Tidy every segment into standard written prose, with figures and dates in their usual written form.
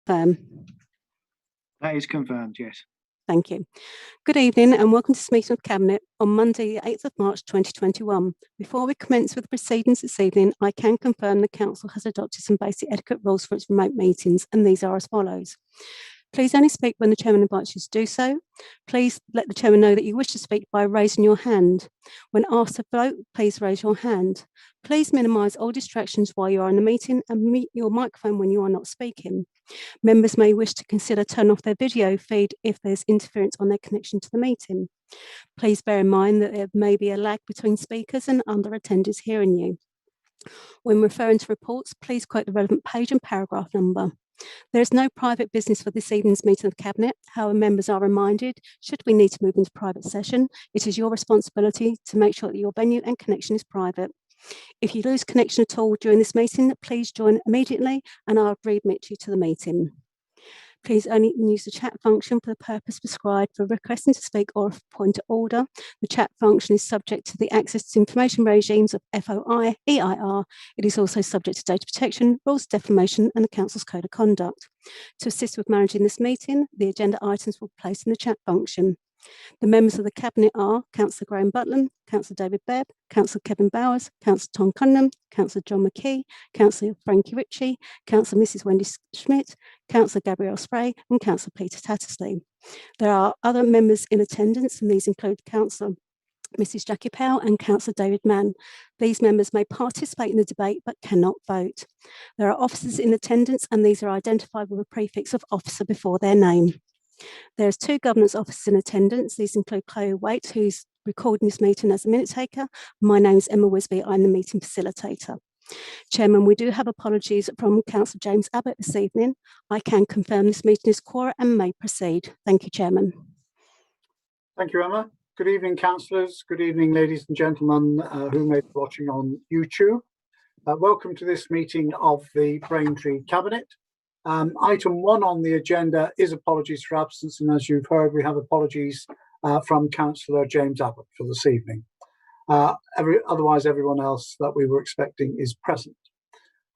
confirm? That is confirmed, yes. Thank you. Good evening and welcome to this meeting of Cabinet on Monday, the 8th of March 2021. Before we commence with the proceedings this evening, I can confirm the Council has adopted some basic etiquette rules for its remote meetings, and these are as follows. Please only speak when the Chairman invites you to do so. Please let the Chairman know that you wish to speak by raising your hand. When asked to vote, please raise your hand. Please minimise all distractions while you are in the meeting and mute your microphone when you are not speaking. Members may wish to consider turning off their video feed if there's interference on their connection to the meeting. Please bear in mind that there may be a lag between speakers and other attendees hearing you. When referring to reports, please quote the relevant page and paragraph number. There is no private business for this evening's meeting of Cabinet. However, members are reminded, should we need to move into private session, it is your responsibility to make sure that your venue and connection is private. If you lose connection at all during this meeting, please join immediately and I'll readmit you to the meeting. Please only use the chat function for the purpose prescribed for requesting to speak or a point of order. The chat function is subject to the access to information regimes of FOI, EIR. It is also subject to data protection, rules of defamation and the Council's Code of Conduct. To assist with managing this meeting, the agenda items will be placed in the chat function. The members of the Cabinet are Councillor Graham Butland, Councillor David Bebb, Councillor Kevin Bowers, Councillor Tom Cunningham, Councillor John McKee, Councillor Frankie Ritchie, Councillor Mrs Wendy Schmidt, Councillor Gabrielle Spray and Councillor Peter Tattersley. There are other members in attendance and these include Councillor Mrs Jackie Powell and Councillor David Mann. These members may participate in the debate but cannot vote. There are officers in attendance and these are identified with a prefix of officer before their name. There's 2 governance officers in attendance. These include Chloe Waite, who's recording this meeting as a minute taker. My name is Emma Wisby, I'm the meeting facilitator. Chairman, we do have apologies from Councillor James Abbott this evening. I can confirm this meeting is quorum and may proceed. Thank you, Chairman. Thank you, Emma. Good evening, councillors. Good evening, ladies and gentlemen who may be watching on YouTube. Welcome to this meeting of the Braintree Cabinet. Item 1 on the agenda is apologies for absence, and as you've heard, we have apologies from Councillor James Abbott for this evening. Otherwise, everyone else that we were expecting is present.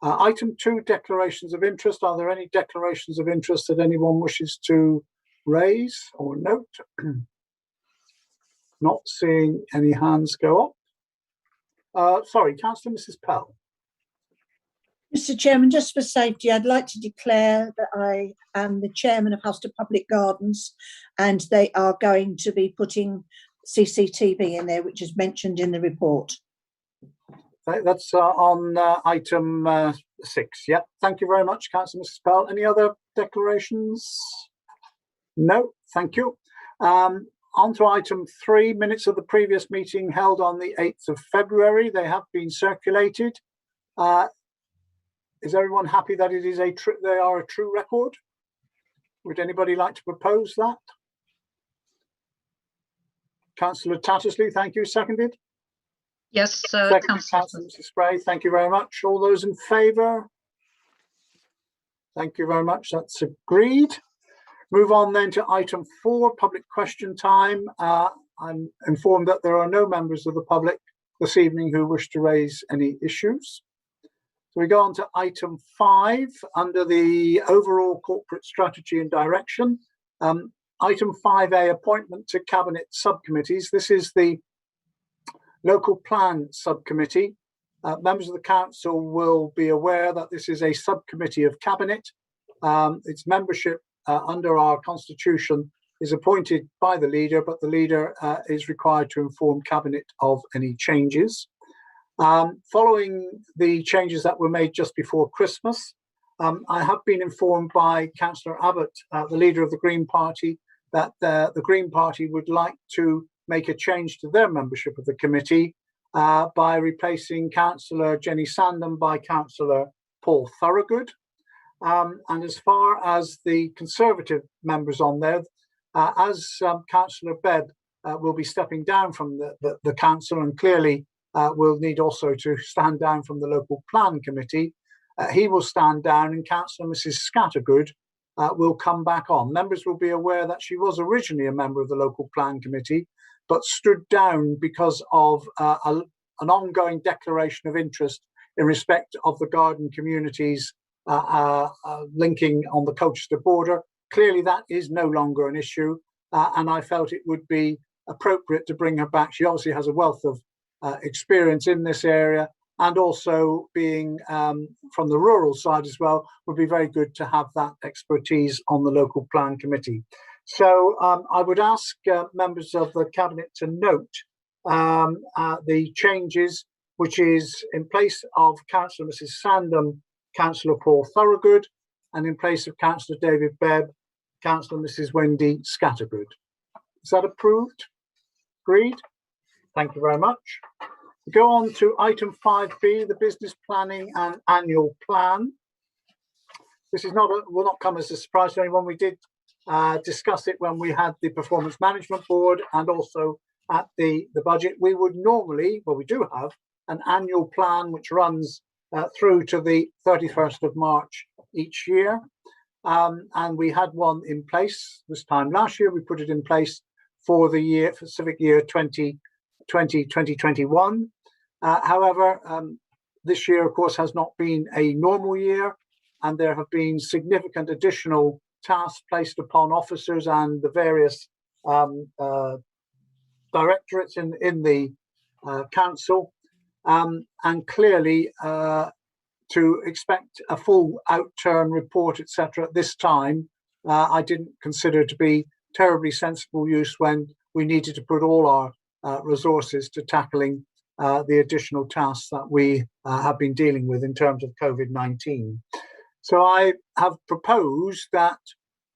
Item 2, declarations of interest. Are there any declarations of interest that anyone wishes to raise or note? Not seeing any hands go up. Sorry, Councillor Mrs Pell. Mr Chairman, just for safety, I'd like to declare that I am the Chairman of House to Public Gardens and they are going to be putting CCTV in there, which is mentioned in the report. That's on item 6. Yeah, thank you very much, Councillor Mrs Pell. Any other declarations? No, thank you. On to item 3, minutes of the previous meeting held on the 8th of February. They have been circulated. Is everyone happy that it is they are a true record? Would anybody like to propose that? Councillor Tattersley, thank you. Seconded? Yes, Councillor Mrs Spray, thank you very much. All those in favour? Thank you very much. That's agreed. Move on then to item 4, public question time. I'm informed that there are no members of the public this evening who wish to raise any issues. So we go on to item 5 under the overall corporate strategy and direction. Item 5A, appointment to Cabinet subcommittees. This is the local plan subcommittee. Members of the council will be aware that this is a subcommittee of Cabinet. Its membership under our constitution is appointed by the leader, but the leader is required to inform Cabinet of any changes. Following the changes that were made just before Christmas, I have been informed by Councillor Abbott, the leader of the Green Party, that the Green Party would like to make a change to their membership of the committee by replacing Councillor Jenny Sandham by Councillor Paul Thorogood. And as far as the Conservative members on there, as Councillor Bebb will be stepping down from the council and clearly will need also to stand down from the local plan committee, he will stand down and Councillor Mrs Scattergood will come back on. Members will be aware that she was originally a member of the local plan committee, but stood down because of an ongoing declaration of interest in respect of the garden communities linking on the Colchester border. Clearly, that is no longer an issue, and I felt it would be appropriate to bring her back. She obviously has a wealth of experience in this area, and also being from the rural side as well, would be very good to have that expertise on the local plan committee. So I would ask members of the Cabinet to note the changes, which is in place of Councillor Mrs Sandham, Councillor Paul Thorogood, and in place of Councillor David Bebb, Councillor Mrs Wendy Scattergood. Is that approved? Agreed? Thank you very much. We go on to item 5B, the business planning and annual plan. This is will not come as a surprise to anyone. We did discuss it when we had the Performance Management Board and also at the budget. We would normally, well, we do have an annual plan which runs through to the 31st of March each year. And we had one in place this time last year. We put it in place for the civic year 2020-2021. However, this year, of course, has not been a normal year, and there have been significant additional tasks placed upon officers and the various directorates in the council. And clearly, to expect a full outturn report, etc., at this time, I didn't consider to be terribly sensible use when we needed to put all our resources to tackling the additional tasks that we have been dealing with in terms of COVID-19. So I have proposed that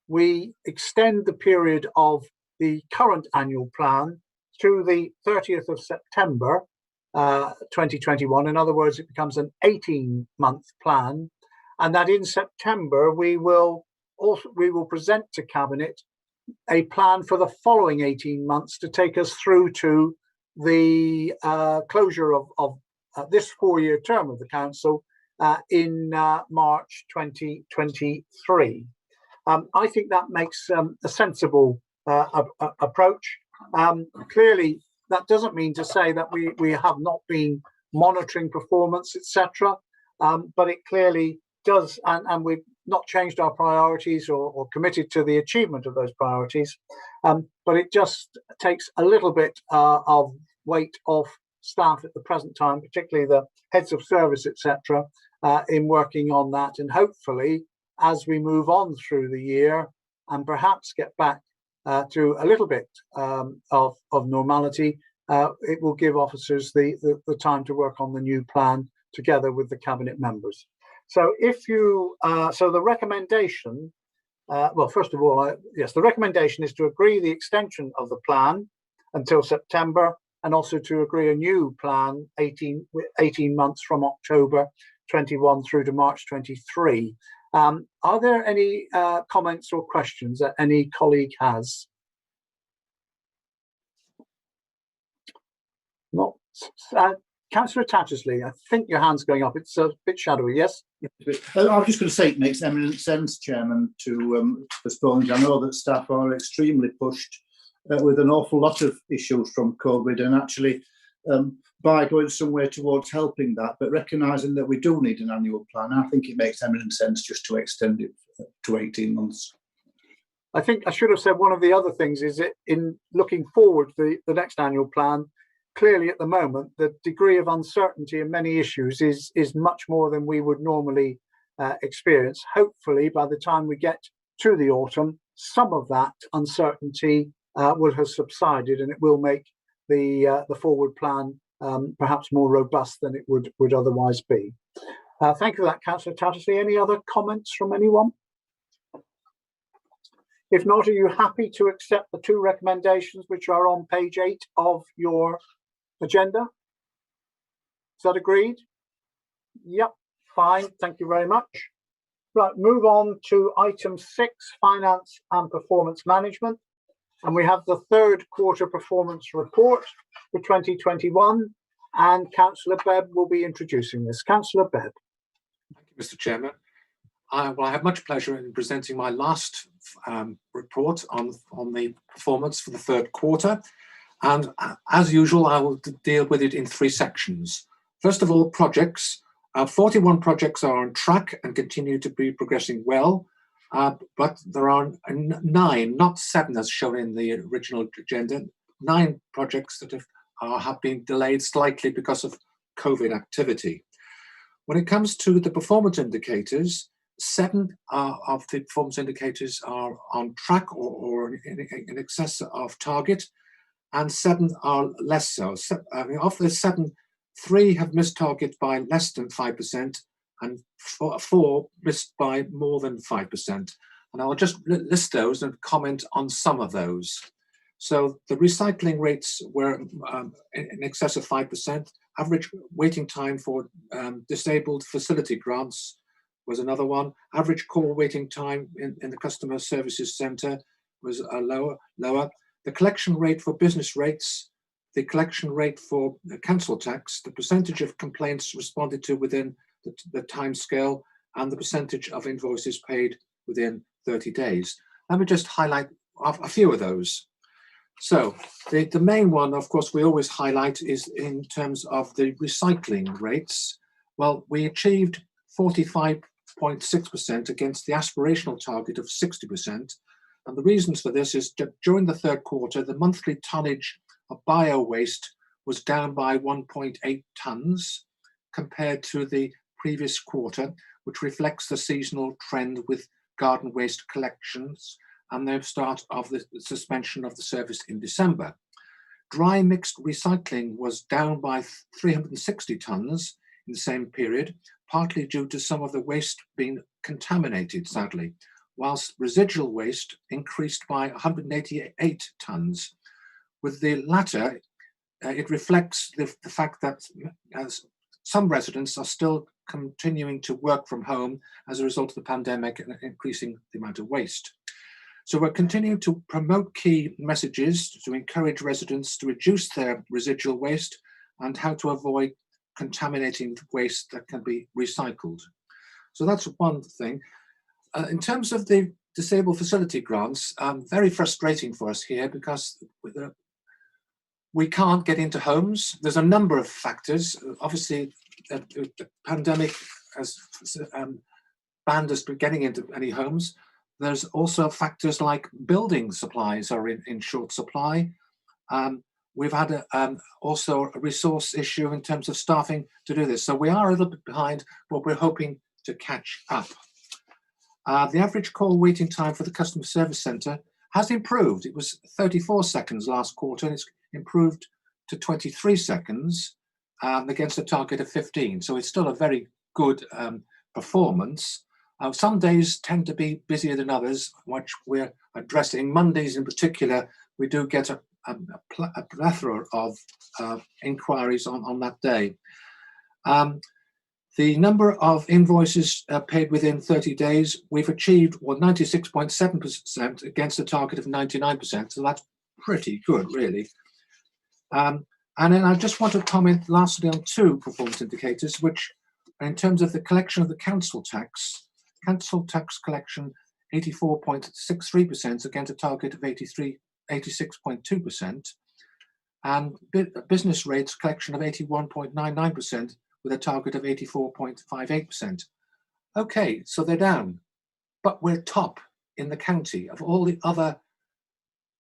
we extend the period of the current annual plan to the 30th of September 2021. In other words, it becomes an 18-month plan, and that in September we will present to Cabinet a plan for the following 18 months to take us through to the closure of this 4-year term of the council in March 2023. I think that makes a sensible approach. Clearly, that doesn't mean to say that we have not been monitoring performance, etc. But it clearly does, and we've not changed our priorities or committed to the achievement of those priorities. But it just takes a little bit of weight off staff at the present time, particularly the heads of service, etc., in working on that. And hopefully, as we move on through the year and perhaps get back to a little bit of normality, it will give officers the time to work on the new plan together with the Cabinet members. So if you, so the recommendation, well, first of all, yes, the recommendation is to agree the extension of the plan until September, and also to agree a new plan 18 months from October 21 through to March 23. Are there any comments or questions that any colleague has? Not. Councillor Tattersley, I think your hand's going up. It's a bit shadowy, yes? I was just going to say it makes eminent sense, Chairman, to postpone. I know that staff are extremely pushed with an awful lot of issues from COVID, and actually by going somewhere towards helping that, but recognising that we do need an annual plan, I think it makes eminent sense just to extend it to 18 months. I think I should have said one of the other things is that in looking forward to the next annual plan, clearly at the moment, the degree of uncertainty in many issues is much more than we would normally experience. Hopefully, by the time we get to the autumn, some of that uncertainty will have subsided, and it will make the forward plan perhaps more robust than it would otherwise be. Thank you for that, Councillor Tattersley. Any other comments from anyone? If not, are you happy to accept the two recommendations which are on page 8 of your agenda? Is that agreed? Yep, fine. Thank you very much. Right, move on to item 6, finance and performance management. And we have the third quarter performance report for 2021. And Councillor Bebb will be introducing this. Councillor Bebb. Thank you, Mr. Chairman. I have much pleasure in presenting my last report on the performance for the third quarter. And as usual, I will deal with it in 3 sections. First of all, projects. 41 projects are on track and continue to be progressing well, but there are 9, not 7 as shown in the original agenda, 9 projects that have been delayed slightly because of COVID activity. When it comes to the performance indicators, 7 of the performance indicators are on track or in excess of target, and 7 are less so. Of the 7, 3 have missed target by less than 5%, and 4 missed by more than 5%. And I'll just list those and comment on some of those. So the recycling rates were in excess of 5%. Average waiting time for disabled facility grants was another one. Average call waiting time in the customer services centre was lower. The collection rate for business rates, the collection rate for council tax, the percentage of complaints responded to within the time scale, and the percentage of invoices paid within 30 days. Let me just highlight a few of those. So the main one, of course, we always highlight is in terms of the recycling rates. Well, we achieved 45.6% against the aspirational target of 60%. And the reasons for this is that during the third quarter, the monthly tonnage of bio waste was down by 1.8 tonnes compared to the previous quarter, which reflects the seasonal trend with garden waste collections and the start of the suspension of the service in December. Dry mixed recycling was down by 360 tonnes in the same period, partly due to some of the waste being contaminated, sadly, whilst residual waste increased by 188 tonnes. With the latter, it reflects the fact that some residents are still continuing to work from home as a result of the pandemic and increasing the amount of waste. So we're continuing to promote key messages to encourage residents to reduce their residual waste and how to avoid contaminating waste that can be recycled. So that's one thing. In terms of the disabled facility grants, very frustrating for us here because we can't get into homes. There's a number of factors. Obviously, the pandemic has banned us from getting into any homes. There's also factors like building supplies are in short supply. We've had also a resource issue in terms of staffing to do this. So we are a little bit behind, but we're hoping to catch up. The average call waiting time for the customer service centre has improved. It was 34 seconds last quarter, and it's improved to 23 seconds against a target of 15. So it's still a very good performance. Some days tend to be busier than others, which we're addressing. Mondays in particular, we do get a plethora of inquiries on that day. The number of invoices paid within 30 days, we've achieved 96.7% against a target of 99%. So that's pretty good, really. And then I just want to comment lastly on 2 performance indicators, which in terms of the collection of the council tax collection, 84.63% against a target of 86.2%, and business rates collection of 81.99% with a target of 84.58%. Okay, so they're down, but we're top in the county of all the other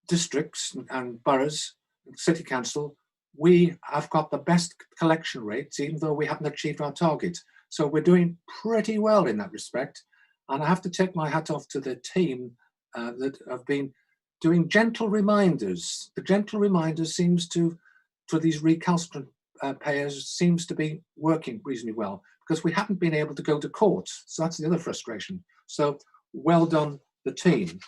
districts and boroughs, city council. We have got the best collection rates, even though we haven't achieved our target. So we're doing pretty well in that respect. And I have to take my hat off to the team that have been doing gentle reminders. The gentle reminders seems to these recalcitrant payers seems to be working reasonably well because we haven't been able to go to court. So that's the other frustration. So well done, the team.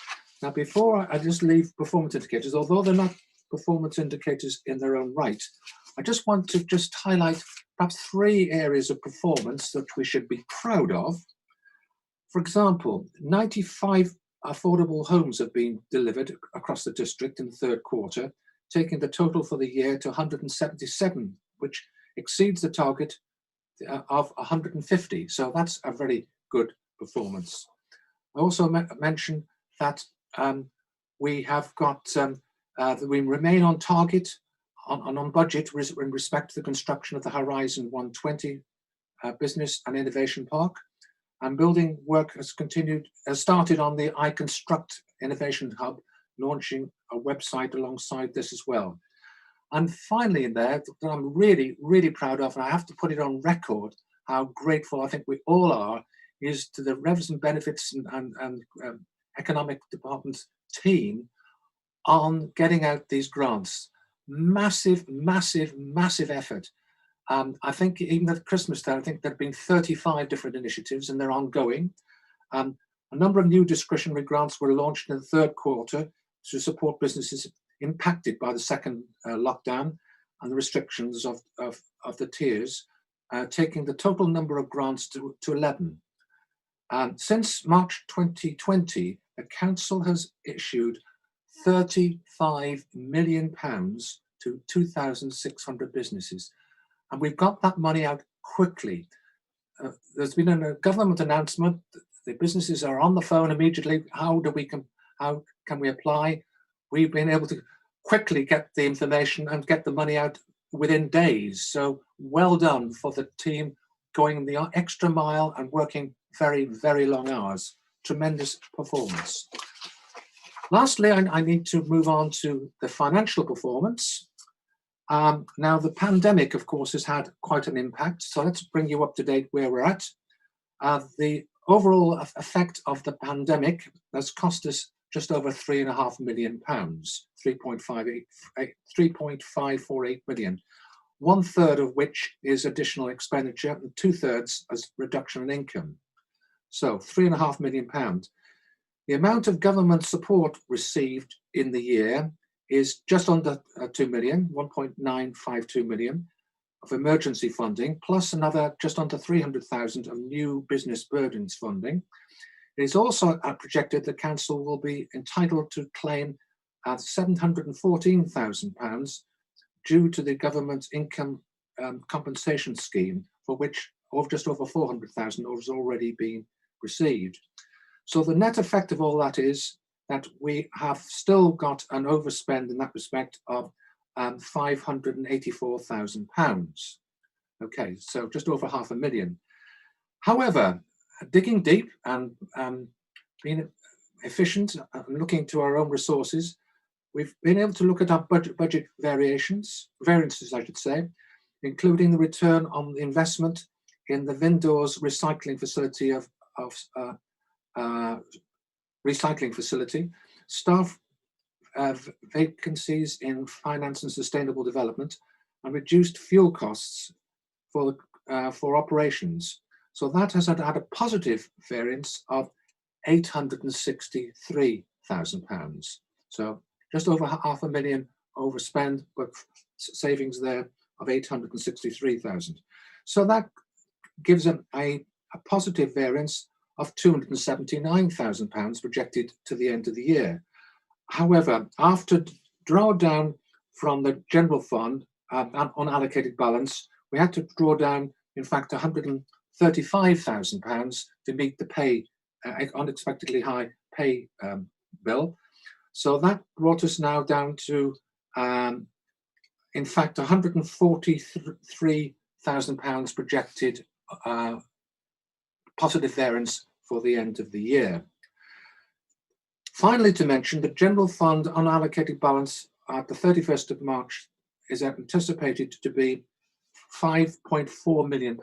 Now, before I just leave performance indicators, although they're not performance indicators in their own right, I just want to just highlight perhaps 3 areas of performance that we should be proud of. For example, 95 affordable homes have been delivered across the district in the third quarter, taking the total for the year to 177, which exceeds the target of 150. So that's a very good performance. I also mentioned that we have got, that we remain on target, on budget in respect to the construction of the Horizon 120 Business and Innovation Park, and building work has started on the iConstruct Innovation Hub, launching a website alongside this as well. And finally in there, that I'm really, really proud of, and I have to put it on record, how grateful I think we all are, is to the Revs and Benefits and Economic Department team on getting out these grants. Massive, massive, massive effort. I think even at Christmas there, I think there have been 35 different initiatives and they're ongoing. A number of new discretionary grants were launched in the third quarter to support businesses impacted by the second lockdown and the restrictions of the tiers, taking the total number of grants to 11. Since March 2020, the Council has issued £35 million to 2,600 businesses. And we've got that money out quickly. There's been a government announcement. The businesses are on the phone immediately. How can we apply? We've been able to quickly get the information and get the money out within days. So well done for the team going the extra mile and working very, very long hours. Tremendous performance. Lastly, I need to move on to the financial performance. Now, the pandemic, of course, has had quite an impact. So let's bring you up to date where we're at. The overall effect of the pandemic has cost us just over £3.5 million, 3.548 million, 1/3 of which is additional expenditure and 2/3 as reduction in income. So £3.5 million. The amount of government support received in the year is just under 2 million, 1.952 million of emergency funding, plus another just under 300,000 of new business burdens funding. It is also projected the council will be entitled to claim £714,000 due to the government's income compensation scheme, for which just over 400,000 has already been received. So the net effect of all that is that we have still got an overspend in that respect of £584,000. Okay, so just over £500,000. However, digging deep and being efficient and looking to our own resources, we've been able to look at our budget variances, I should say, including the return on the investment in the Vindors recycling facility recycling facility, staff vacancies in finance and sustainable development, and reduced fuel costs for operations. So that has had a positive variance of £863,000. So just over £500,000 overspend, but savings there of £863,000. So that gives a positive variance of £279,000 projected to the end of the year. However, after drawdown from the general fund unallocated balance, we had to draw down, in fact, £135,000 to meet the pay, unexpectedly high pay bill. So that brought us now down to, in fact, £143,000 projected positive variance for the end of the year. Finally, to mention, the general fund unallocated balance at the 31st of March is anticipated to be £5.4 million,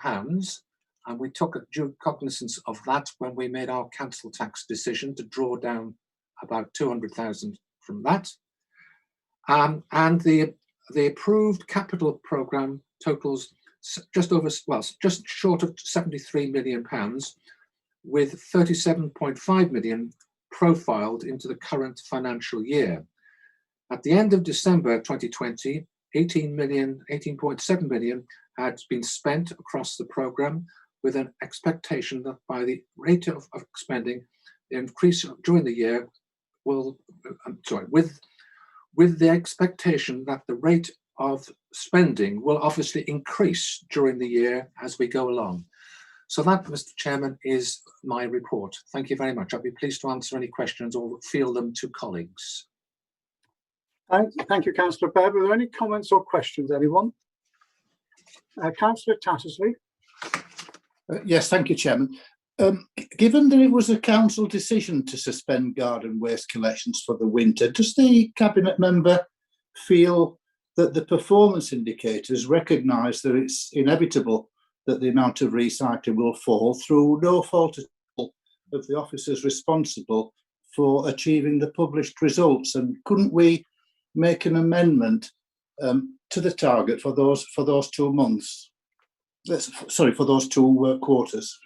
and we took due cognizance of that when we made our council tax decision to draw down about 200,000 from that. And the approved capital programme totals just short of £73 million, with 37.5 million profiled into the current financial year. At the end of December 2020, 18.7 million had been spent across the programme, with an expectation that by the rate of spending, the increase during the year will, with the expectation that the rate of spending will obviously increase during the year as we go along. So that, Mr. Chairman, is my report. Thank you very much. I'll be pleased to answer any questions or field them to colleagues. Thank you, Councillor Baird. Were there any comments or questions, anyone? Councillor Tattersley. Yes, thank you, Chairman. Given that it was a council decision to suspend garden waste collections for the winter, does the cabinet member feel that the performance indicators recognise that it's inevitable that the amount of recycling will fall through no fault at all of the officers responsible for achieving the published results? And couldn't we make an amendment to the target for those 2 months? Sorry, for those 2 quarters.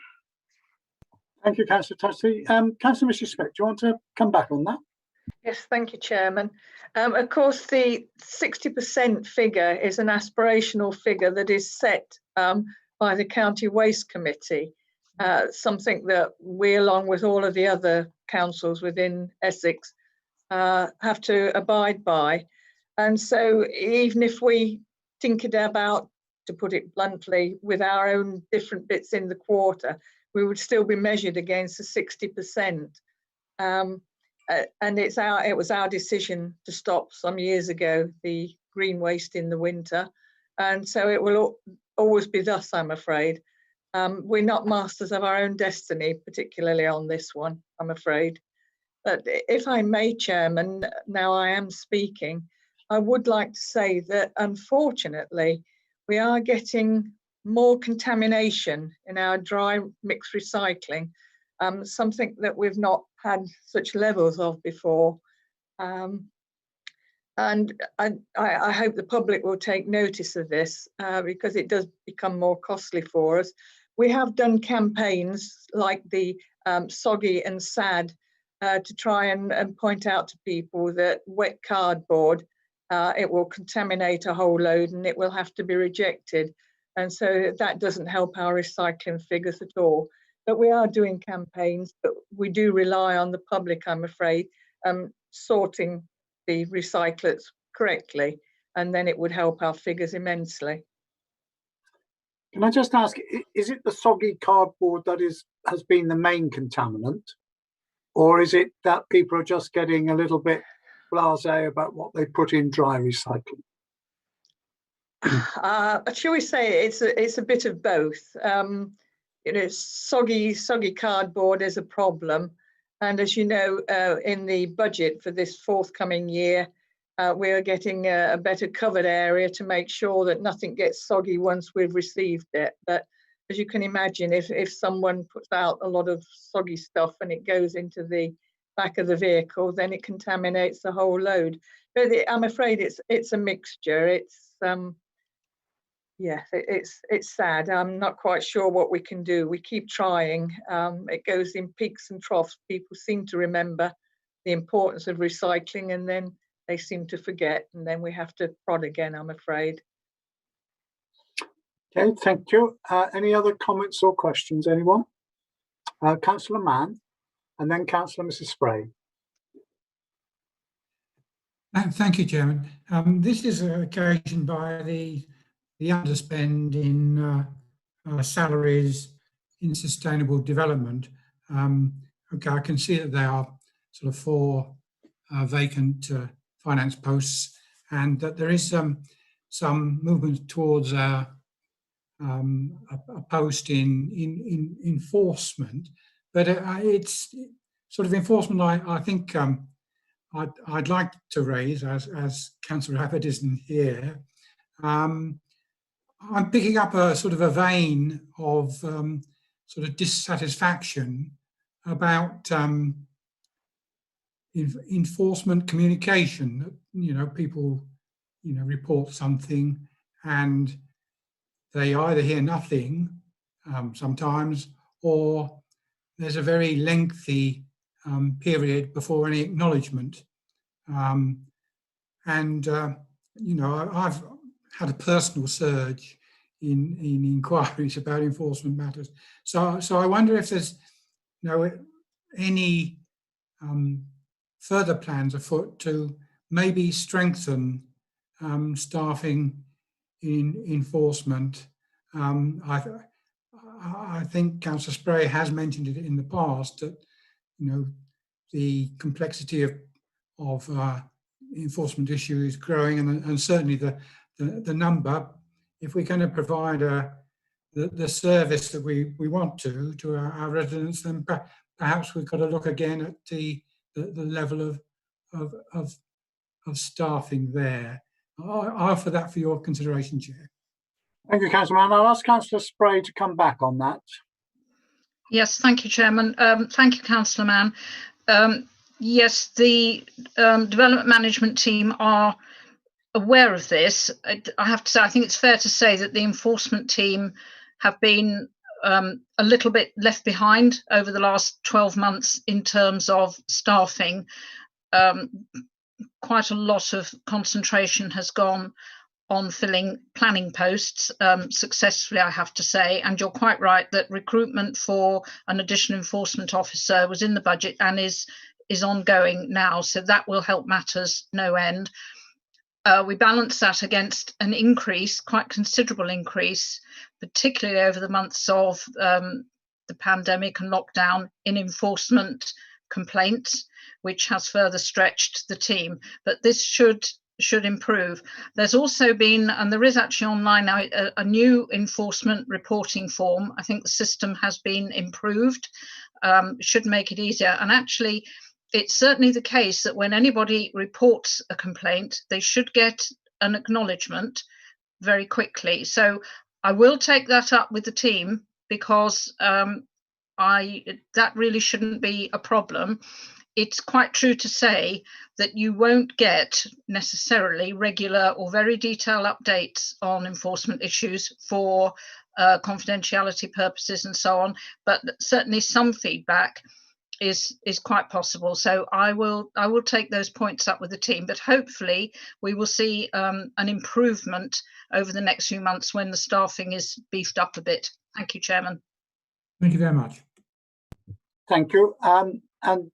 Thank you, Councillor Tuttley. Councillor Mrs. Smith, do you want to come back on that? Yes, thank you, Chairman. Of course, the 60% figure is an aspirational figure that is set by the County Waste Committee, something that we, along with all of the other councils within Essex, have to abide by. And so even if we tinkered about, to put it bluntly, with our own different bits in the quarter, we would still be measured against the 60%. And it was our decision to stop some years ago the green waste in the winter, and so it will always be thus, I'm afraid. We're not masters of our own destiny, particularly on this one, I'm afraid. But if I may, Chairman, now I am speaking, I would like to say that unfortunately we are getting more contamination in our dry mixed recycling, something that we've not had such levels of before. And I hope the public will take notice of this because it does become more costly for us. We have done campaigns like the Soggy and Sad to try and point out to people that wet cardboard, it will contaminate a whole load and it will have to be rejected. And so that doesn't help our recycling figures at all. But we are doing campaigns, but we do rely on the public, I'm afraid, sorting the recyclates correctly, and then it would help our figures immensely. Can I just ask, is it the soggy cardboard that has been the main contaminant, or is it that people are just getting a little bit blasé about what they put in dry recycling? Shall we say it's a bit of both? You know, soggy cardboard is a problem, and as you know, in the budget for this forthcoming year, we are getting a better covered area to make sure that nothing gets soggy once we've received it. But as you can imagine, if someone puts out a lot of soggy stuff and it goes into the back of the vehicle, then it contaminates the whole load. But I'm afraid it's a mixture. Yes, it's sad. I'm not quite sure what we can do. We keep trying. It goes in peaks and troughs. People seem to remember the importance of recycling and then they seem to forget, and then we have to prod again, I'm afraid. Okay, thank you. Any other comments or questions, anyone? Councillor Mann, and then Councillor Mrs. Spray. Thank you, Chairman. This is occasioned by the underspend in salaries in sustainable development. Okay, I can see that there are sort of 4 vacant finance posts, and that there is some movement towards a post in enforcement, but it's sort of enforcement I think I'd like to raise as Councillor Abbott isn't here. I'm picking up a sort of a vein of sort of dissatisfaction about enforcement communication. You know, people, you know, report something and they either hear nothing sometimes, or there's a very lengthy period before any acknowledgement. You know, I've had a personal surge in inquiries about enforcement matters. So I wonder if there's, you know, any further plans afoot to maybe strengthen staffing in enforcement. I think Councillor Spray has mentioned it in the past that, you know, the complexity of enforcement issue is growing, and certainly the number. If we're going to provide a the service that we want to our residents, then perhaps we've got to look again at the level of staffing there. I offer that for your consideration, Chair. Thank you, Councillor Mann. I'll ask Councillor Spray to come back on that. Yes, thank you, Chairman. Thank you, Councillor Mann. Yes, the development management team are aware of this. I have to say, I think it's fair to say that the enforcement team have been a little bit left behind over the last 12 months in terms of staffing. Quite a lot of concentration has gone on filling planning posts successfully, I have to say. And you're quite right that recruitment for an additional enforcement officer was in the budget and is ongoing now. So that will help matters no end. We balance that against an increase, quite considerable increase, particularly over the months of the pandemic and lockdown, in enforcement complaints, which has further stretched the team. But this should improve. There's also been, and there is actually online now, a new enforcement reporting form. I think the system has been improved, should make it easier. And actually, it's certainly the case that when anybody reports a complaint, they should get an acknowledgement very quickly. So I will take that up with the team, because that really shouldn't be a problem. It's quite true to say that you won't get necessarily regular or very detailed updates on enforcement issues for confidentiality purposes and so on, but certainly some feedback is quite possible. So I will take those points up with the team, but hopefully we will see an improvement over the next few months when the staffing is beefed up a bit. Thank you, Chairman. Thank you very much. Thank you. And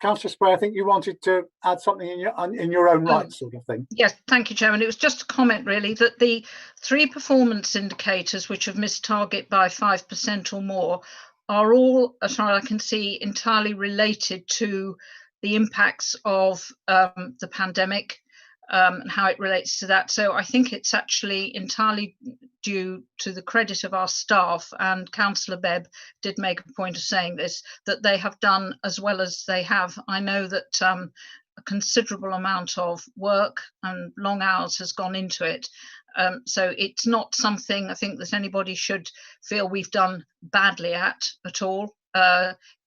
Councillor Spray, I think you wanted to add something in your own right, sort of thing. Yes, thank you, Chairman. It was just a comment, really, that the 3 performance indicators which have missed target by 5% or more are all, as far as I can see, entirely related to the impacts of the pandemic and how it relates to that. So I think it's actually entirely due to the credit of our staff, and Councillor Bebb did make a point of saying this, that they have done as well as they have. I know that a considerable amount of work and long hours has gone into it. So it's not something I think that anybody should feel we've done badly at all.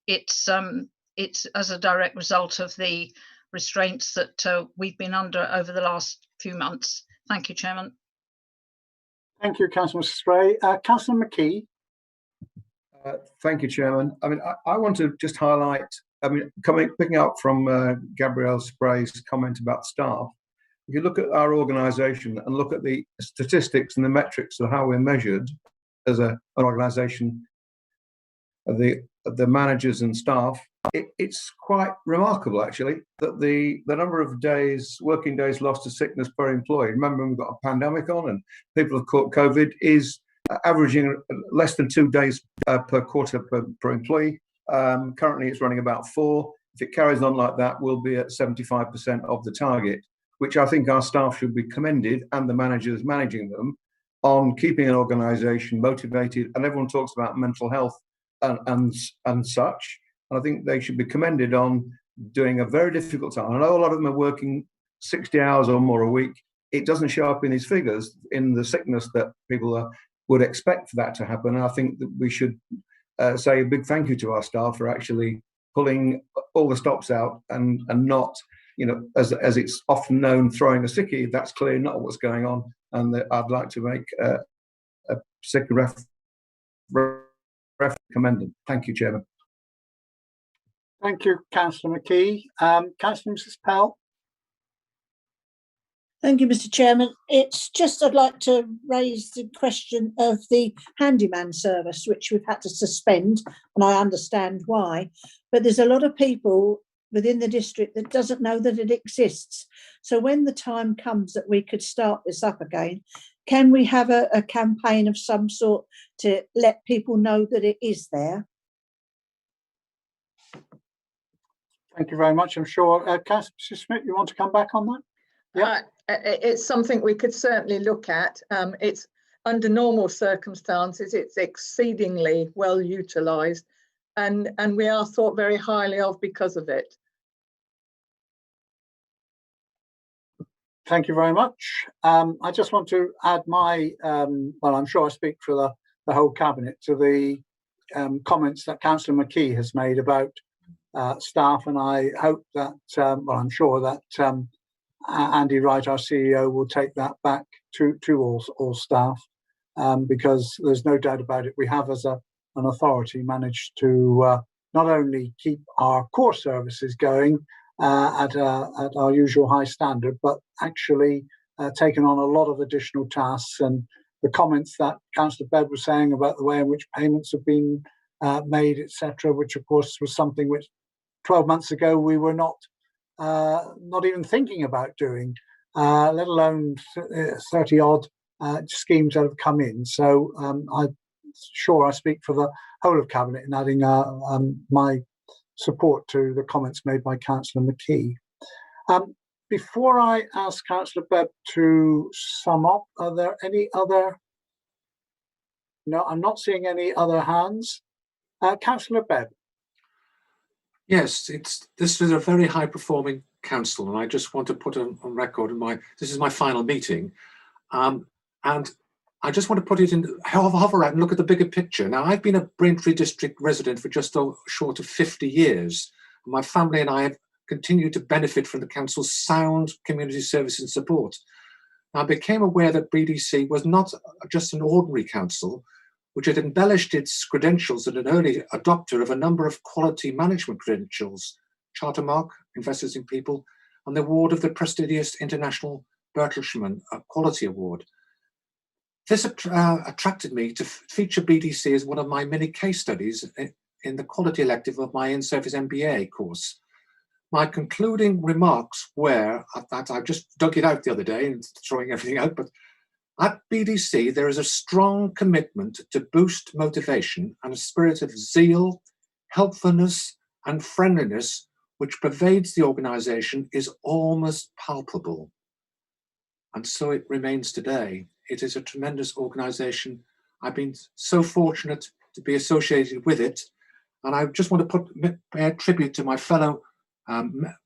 It's as a direct result of the restraints that we've been under over the last few months. Thank you, Chairman. Thank you, Councillor Spray. Councillor McKee. Thank you, Chairman. I mean, I want to just highlight, picking up from Gabrielle Spray's comment about staff. If you look at our organisation and look at the statistics and the metrics of how we're measured as an organisation of the managers and staff, it's quite remarkable, actually, that the number of working days lost to sickness per employee. Remember, we've got a pandemic on and people have caught COVID, is averaging less than 2 days per quarter per employee. Currently, it's running about 4. If it carries on like that, we'll be at 75% of the target, which I think our staff should be commended, and the managers managing them, on keeping an organisation motivated. And everyone talks about mental health and such. And I think they should be commended on doing a very difficult time. I know a lot of them are working 60 hours or more a week. It doesn't show up in these figures, in the sickness that people would expect for that to happen. And I think that we should say a big thank you to our staff for actually pulling all the stops out and not, as it's often known, throwing a sickie. That's clearly not what's going on. And I'd like to make a sickie commend them. Thank you, Chairman. Thank you, Councillor McKee. Councillor Mrs. Pell. Thank you, Mr. Chairman. It's just I'd like to raise the question of the handyman service, which we've had to suspend, and I understand why. But there's a lot of people within the district that doesn't know that it exists. So when the time comes that we could start this up again, can we have a campaign of some sort to let people know that it is there? Thank you very much. I'm sure, Councillor Smith, you want to come back on that? Yeah. It's something we could certainly look at. It's under normal circumstances, it's exceedingly well utilised, and we are thought very highly of because of it. Thank you very much. I just want to add my, well, I'm sure I speak for the whole Cabinet, to the comments that Councillor McKee has made about staff, and I hope that, well, I'm sure that Andy Wright, our CEO, will take that back to all staff, because there's no doubt about it, we have as an authority managed to not only keep our core services going at our usual high standard, but actually taken on a lot of additional tasks. And the comments that Councillor Bed was saying about the way in which payments have been made, etc., which of course was something which 12 months ago we were not even thinking about doing, let alone 30 odd schemes that have come in. So I'm sure I speak for the whole of Cabinet in adding my support to the comments made by Councillor McKee. Before I ask Councillor Bebb to sum up, are there any other? No, I'm not seeing any other hands. Councillor Bebb. Yes, this is a very high performing council, and I just want to put on record this is my final meeting, and I just want to put it in, hover out and look at the bigger picture. Now, I've been a Braintree district resident for just short of 50 years. My family and I have continued to benefit from the council's sound community service and support. I became aware that BDC was not just an ordinary council, which had embellished its credentials and an early adopter of a number of quality management credentials, Charter Mark, Investors in People, and the award of the prestigious International Bertelsmann Quality Award. This attracted me to feature BDC as one of my many case studies in the quality elective of my in-service MBA course. My concluding remarks were, that I just dug it out the other day and throwing everything out, but at BDC there is a strong commitment to boost motivation and a spirit of zeal, helpfulness and friendliness which pervades the organisation is almost palpable. And so it remains today. It is a tremendous organisation. I've been so fortunate to be associated with it. And I just want to pay a tribute to my fellow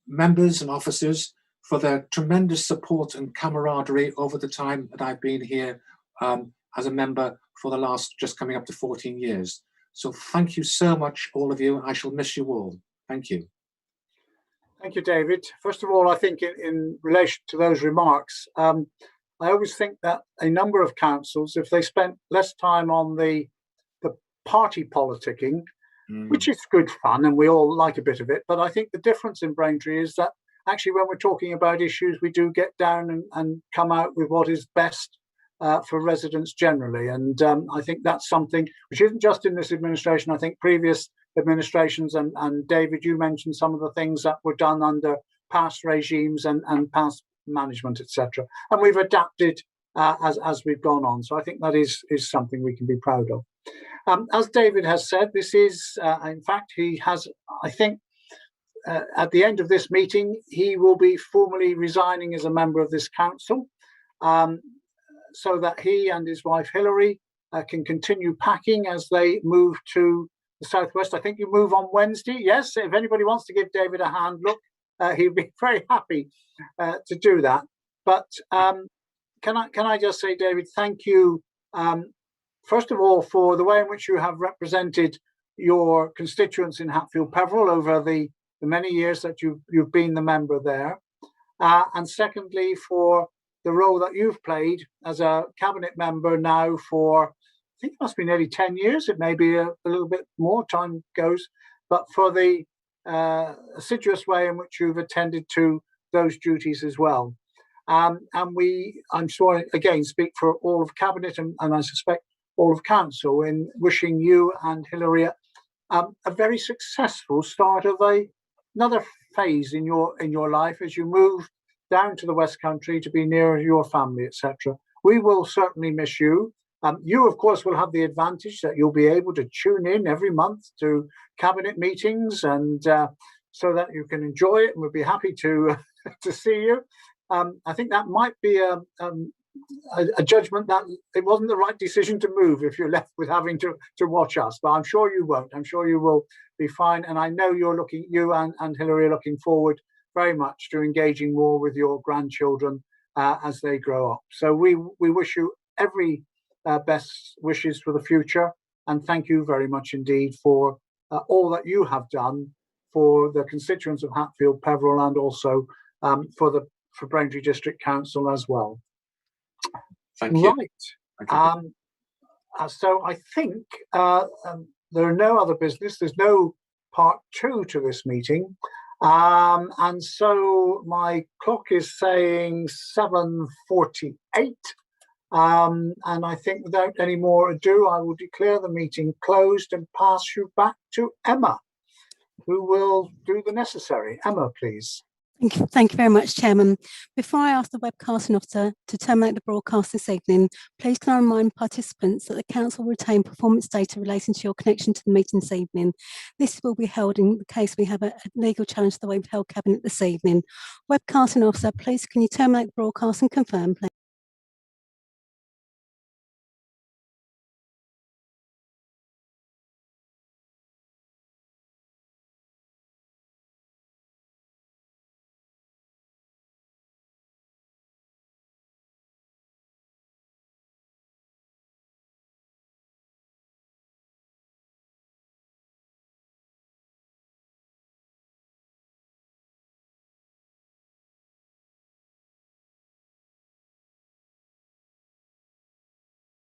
members and officers for their tremendous support and camaraderie over the time that I've been here as a member for the last, just coming up to 14 years. So thank you so much, all of you. I shall miss you all. Thank you. Thank you, David. First of all, I think in relation to those remarks, I always think that a number of councils, if they spent less time on the party politicking, which is good fun and we all like a bit of it, but I think the difference in Braintree is that actually when we're talking about issues, we do get down and come out with what is best for residents generally. And I think that's something which isn't just in this administration. I think previous administrations, and David, you mentioned some of the things that were done under past regimes and past management, etc. And we've adapted as we've gone on. So I think that is something we can be proud of. As David has said, this is, in fact, he has, I think, at the end of this meeting, he will be formally resigning as a member of this council, so that he and his wife Hilary can continue packing as they move to the southwest. I think you move on Wednesday. Yes, if anybody wants to give David a hand, look, he'd be very happy to do that. But can I just say, David, thank you, first of all, for the way in which you have represented your constituents in Hatfield Peveril over the many years that you've been the member there, and secondly for the role that you've played as a cabinet member now for, I think it must be nearly 10 years. It may be a little bit more, time goes, but for the assiduous way in which you've attended to those duties as well. And I'm sure, again, speak for all of cabinet and I suspect all of council in wishing you and Hilary a very successful start of another phase in your life as you move down to the West Country to be nearer your family, etc. We will certainly miss you. You, of course, will have the advantage that you'll be able to tune in every month to cabinet meetings, and so that you can enjoy it, and we'll be happy to to see you. I think that might be a judgment that it wasn't the right decision to move if you're left with having to watch us, but I'm sure you won't. I'm sure you will be fine. And I know you and Hilary are looking forward very much to engaging more with your grandchildren as they grow up. So we wish you every best wishes for the future. And thank you very much indeed for all that you have done for the constituents of Hatfield, Peveril, and also for Braintree District Council as well. Thank you. Right. Thank you. So I think there are no other business. There's no part 2 to this meeting. And so my clock is saying 7:48. And I think without any more ado, I will declare the meeting closed and pass you back to Emma, who will do the necessary. Emma, please. Thank you very much, Chairman. Before I ask the webcasting officer to terminate the broadcast this evening, please can I remind participants that the Council will retain performance data relating to your connection to the meeting this evening. This will be held in the case we have a legal challenge to the way we've held Cabinet this evening. Webcasting officer, please can you terminate the broadcast and confirm, please?